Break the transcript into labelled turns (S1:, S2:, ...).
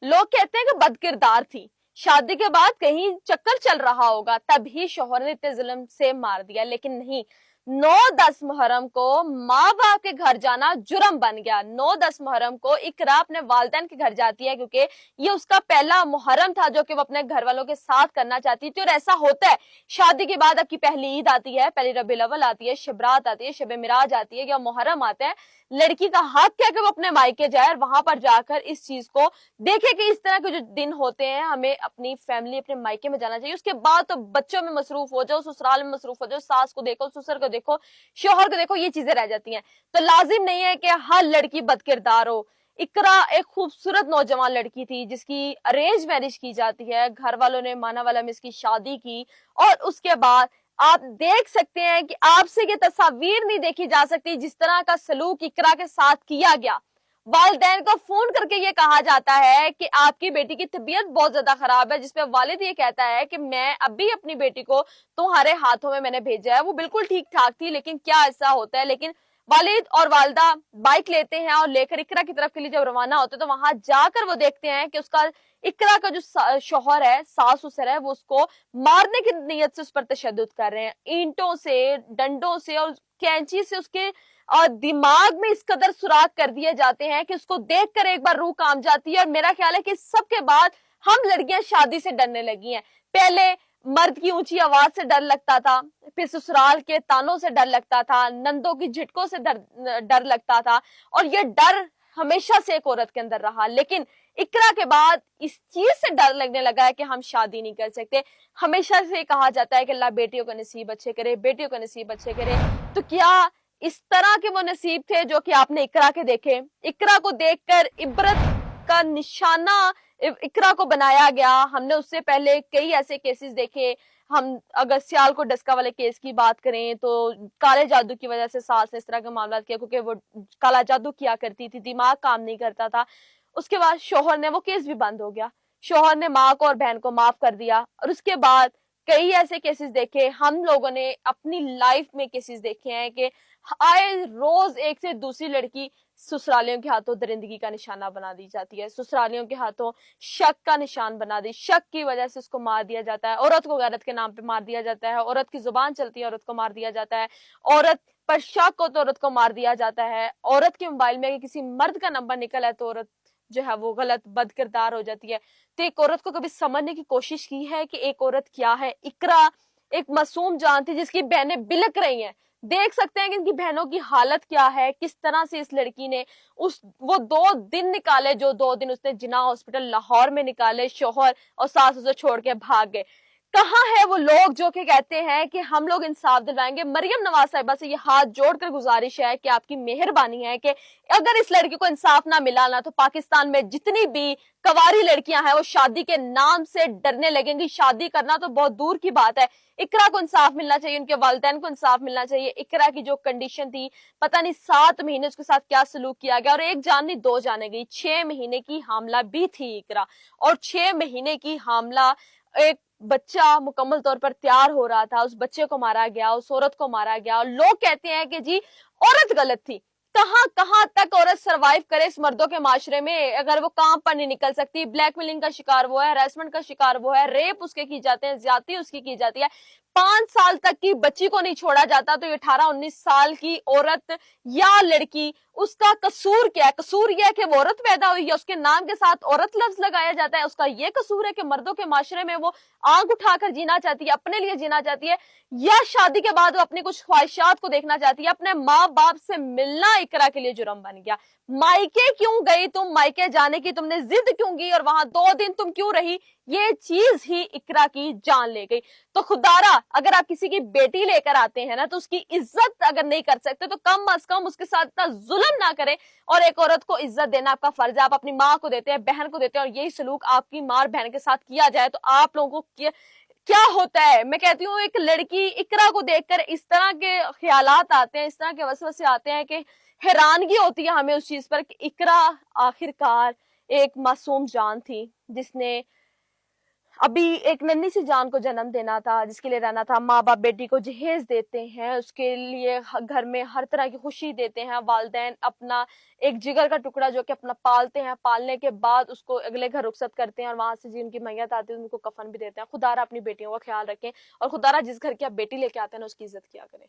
S1: लोग कहते हैं कि बदकिरदार थी, शादी के बाद कहीं चक्कर चल रहा होगा तभी शौहर ने इतने जुल्म से मार दिया। लेकिन नहीं, 9-10 मुहर्रम को माँ बाप के घर जाना जुर्म बन गया। 9-10 मुहर्रम को इकरा अपने वालिदैन के घर जाती है क्योंकि ये उसका पहला मुहर्रम था जो कि वो अपने घर वालों के साथ करना चाहती थी। और ऐसा होता है, शादी के बाद आपकी पहली ईद आती है, पहली रबीउल अव्वल आती है, शबरात आती है, शब मिराज आती है या मुहर्रम आता है, लड़की का हक है कि वो अपने मायके जाए और वहां पर जाकर इस चीज को देखे कि इस तरह के जो दिन होते हैं हमें अपनी फैमिली, अपने मायके में जाना चाहिए। उसके बाद तो बच्चों में मसरूफ हो जाओ, ससुराल में मसरूफ हो जाओ, सास को देखो, ससुर को देखो, शोहर को देखो, ये चीजें रह जाती हैं। तो लाजिम नहीं है कि हर लड़की बदकिरदार हो। इकरा एक खूबसूरत नौजवान लड़की थी जिसकी अरेंज मैरिज की जाती है, घर वालों ने माना वाला में इसकी शादी की और उसके बाद आप देख सकते हैं कि आपसे ये तस्वीर नहीं देखी जा सकती जिस तरह का सलूक इकरा के साथ किया गया। वालिदैन को फोन करके ये कहा जाता है कि आपकी बेटी की तबीयत बहुत ज्यादा खराब है, जिसपे वालिद ये कहता है कि मैं अभी अपनी बेटी को तुम्हारे हाथों में मैंने भेजा है, वो बिल्कुल ठीक ठाक थी। लेकिन क्या ऐसा होता है, लेकिन वालिद और वालदा बाइक लेते हैं और लेकर इकरा की तरफ के लिए जब रवाना होते हैं तो वहां जाकर वो देखते हैं कि उसका इकरा का जो शौहर है, सास ससुर है, वो उसको मारने की नीयत से उस पर तशद्दुद कर रहे हैं, ईंटों से, डंडों से और कैंची से उसके और दिमाग में इस कदर सुराख कर दिए जाते हैं कि उसको देखकर एक बार रूह काम जाती है। और मेरा ख्याल है कि सबके बाद हम लड़कियां शादी से डरने लगी हैं। पहले मर्द की ऊंची आवाज से डर लगता था, फिर ससुराल के तानों से डर लगता था, नंदों की झिटकों से डर लगता था, और ये डर हमेशा से एक औरत के अंदर रहा। लेकिन इकरा के बाद इस चीज से डर लगने लगा है कि हम शादी नहीं कर सकते। हमेशा से कहा जाता है कि अल्लाह बेटियों का नसीब अच्छे करे, बेटियों का नसीब अच्छे करे। तो क्या इस तरह के वो नसीब थे जो कि आपने इकरा के देखे? इकरा को देखकर इबरत का निशाना इकरा को बनाया गया। हमने उससे पहले कई ऐसे केसेस देखे। हम अगर सियालकोट को डस्का वाले केस की बात करें तो काले जादू की वजह से सास ने इस तरह का मामला किया क्योंकि वो काला जादू किया करती थी, दिमाग काम नहीं करता था। उसके बाद शोहर ने, वो केस भी बंद हो गया, शोहर ने माँ को और बहन को माफ कर दिया। और उसके बाद कई ऐसे केसेस देखे, हम लोगों ने अपनी लाइफ में केसेस देखे हैं कि आए रोज एक से दूसरी लड़की ससुरालियों के हाथों दरिंदगी का निशाना बना दी जाती है, ससुरालियों के हाथों शक का निशान बना दी, शक की वजह से उसको मार दिया जाता है, औरत को गैरत के नाम पे मार दिया जाता है, औरत की जुबान चलती है औरत को मार दिया जाता है, औरत पर शक हो तो औरत को मार दिया जाता है, औरत के मोबाइल में किसी मर्द का नंबर निकला है तो औरत जो है वो गलत बदकिरदार हो जाती है। तो एक औरत को कभी समझने की कोशिश की है कि एक औरत क्या है? इकरा एक मासूम जान थी जिसकी बहनें बिलक रही हैं। देख सकते हैं कि इनकी बहनों की हालत क्या है, किस तरह से इस लड़की ने वो 2 दिन निकाले, जो 2 दिन उसने जिना हॉस्पिटल लाहौर में निकाले, शोहर और सास उसे छोड़ के भाग गए। कहाँ है वो लोग जो कि कहते हैं कि हम लोग इंसाफ दिलवाएंगे? मरियम नवाज साहिबा से ये हाथ जोड़कर गुजारिश है कि आपकी मेहरबानी है कि अगर इस लड़की को इंसाफ ना मिला ना तो पाकिस्तान में जितनी भी कवारी लड़कियां हैं वो शादी के नाम से डरने लगेंगी। शादी करना तो बहुत दूर की बात है, इकरा को इंसाफ मिलना चाहिए, उनके वालिदैन को इंसाफ मिलना चाहिए। इकरा की जो कंडीशन थी, पता नहीं 7 महीने उसके साथ क्या सलूक किया गया, और एक जान नहीं 2 जाने गई। 6 महीने की हामला भी थी इकरा, और 6 महीने की हामला एक बच्चा मुकम्मल तौर पर तैयार हो रहा था, उस बच्चे को मारा गया, उस औरत को मारा गया। और लोग कहते हैं कि जी औरत गलत थी। कहां कहां तक औरत सरवाइव करे इस मर्दों के माशरे में, अगर वो काम पर नहीं निकल सकती? ब्लैकमेलिंग का शिकार वो है, हैरेसमेंट का शिकार वो है, रेप उसके की जाते हैं, ज्यादती उसकी की जाती है। 5 साल तक की बच्ची को नहीं छोड़ा जाता, तो ये 18-19 साल की औरत या लड़की, उसका कसूर क्या है? कसूर यह है कि वो औरत पैदा हुई है, उसके नाम के साथ औरत लफ्ज लगाया जाता है, उसका यह कसूर है कि मर्दों के माशरे में वो आंख उठाकर जीना चाहती है, अपने लिए जीना चाहती है, या शादी के बाद वो अपनी कुछ ख्वाहिशात को देखना चाहती है? अपने माँ बाप से मिलना इकरा के लिए जुर्म बन गया। मायके क्यों गई तुम? मायके जाने की तुमने जिद क्यों की और वहां 2 दिन तुम क्यों रही? ये चीज ही इकरा की जान ले गई। तो खुदारा, अगर आप किसी की बेटी लेकर आते हैं ना तो उसकी इज्जत अगर नहीं कर सकते तो कम अज कम उसके साथ इतना जुल्म ना करें। और एक औरत को इज्जत देना आपका फर्ज है। आप अपनी माँ को देते हैं, बहन को देते हैं, और यही सलूक आपकी माँ और बहन के साथ किया जाए तो आप लोगों को क्या होता है? मैं कहती हूँ एक लड़की इकरा को देखकर इस तरह के ख्यालात आते हैं, इस तरह के वसवसे आते हैं कि हैरानगी होती है हमें उस चीज पर कि इकरा आखिरकार एक मासूम जान थी जिसने अभी एक नन्ही सी जान को जन्म देना था, जिसके लिए रहना था, माँ बाप बेटी को जहेज देते हैं, उसके लिए घर में हर तरह की खुशी देते हैं, वालिदैन अपना एक जिगर का टुकड़ा जो कि अपना पालते हैं, पालने के बाद उसको अगले घर रुखसत करते हैं और वहां से जिनकी मैयत आती है उनको कफन भी देते हैं। खुदारा अपनी बेटियों का ख्याल रखें और खुदारा जिस घर की आप बेटी लेके आते हैं ना उसकी इज्जत किया करें।